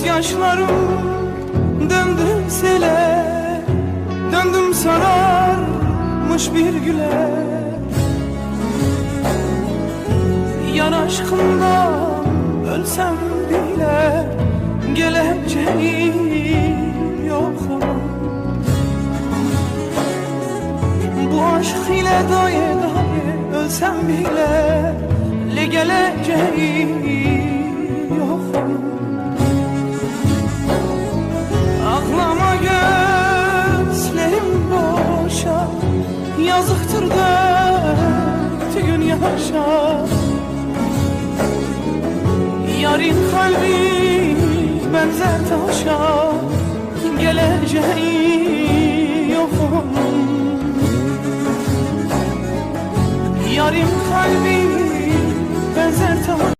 Gözyaşlarım döndü sele, döndüm sararmış bir güle. Yar aşkından ölsem bile geleceğim yok onun. Bu aşk ile daye daye ölsem bile geleceğim yok onun. Ağlama gözlerim boşa, yazıktır döktüğün yaşa. Yarın kalbi benzer taşa, geleceği yok onun. Yarın kalbi benzer taşa,